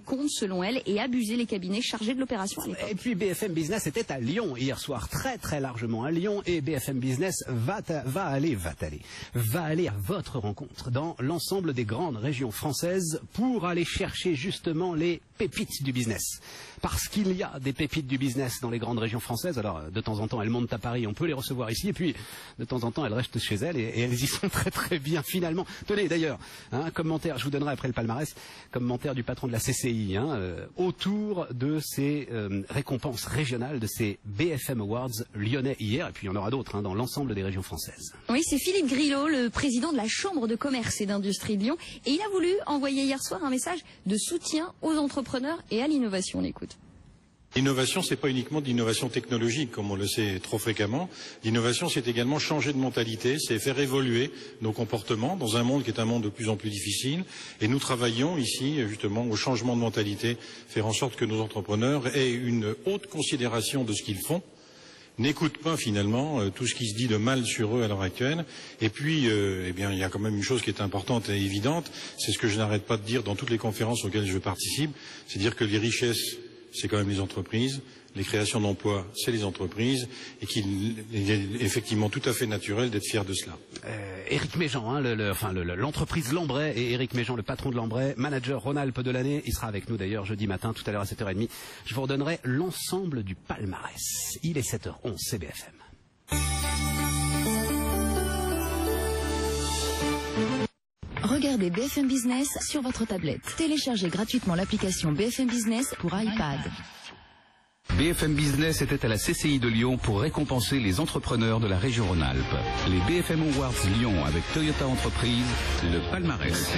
compte selon elle et abuser les cabinets chargés de l'opération à l'époque. Et puis BFM Business était à Lyon hier soir, très largement à Lyon, et BFM Business va aller à votre rencontre dans l'ensemble des grandes régions françaises pour aller chercher justement les pépites du business. Parce qu'il y a des pépites du business dans les grandes régions françaises. Alors de temps en temps elles montent à Paris, on peut les recevoir ici, et puis de temps en temps elles restent chez elles et elles y sont très bien finalement. Tenez d'ailleurs, un commentaire, je vous donnerai après le palmarès, commentaire du patron de la CCI autour de ces récompenses régionales, de ces BFM Awards lyonnais hier, et puis il y en aura d'autres dans l'ensemble des régions françaises. Oui, c'est Philippe Grilot, le président de la Chambre de commerce et d'industrie de Lyon, et il a voulu envoyer hier soir un message de soutien aux entrepreneurs et à l'innovation. On écoute. L'innovation, c'est pas uniquement de l'innovation technologique, comme on le sait trop fréquemment. L'innovation, c'est également changer de mentalité, c'est faire évoluer nos comportements dans un monde qui est un monde de plus en plus difficile. Et nous travaillons ici, justement, au changement de mentalité, faire en sorte que nos entrepreneurs aient une haute considération de ce qu'ils font, n'écoutent pas finalement tout ce qui se dit de mal sur eux à l'heure actuelle. Et puis, eh bien, il y a quand même une chose qui est importante et évidente, c'est ce que je n'arrête pas de dire dans toutes les conférences auxquelles je participe, c'est dire que les richesses, c'est quand même les entreprises, les créations d'emplois, c'est les entreprises, et qu'il est effectivement tout à fait naturel d'être fier de cela. Éric Méjean, l'entreprise Lambray, et Éric Méjean, le patron de Lambray, manager Rhône-Alpes de l'année, il sera avec nous d'ailleurs jeudi matin, tout à l'heure à 7h30. Je vous redonnerai l'ensemble du palmarès. Il est 7h11, c'est BFM. Regardez BFM Business sur votre tablette. Téléchargez gratuitement l'application BFM Business pour iPad. BFM Business était à la CCI de Lyon pour récompenser les entrepreneurs de la région Rhône-Alpes. Les BFM Awards Lyon avec Toyota Entreprise, le palmarès.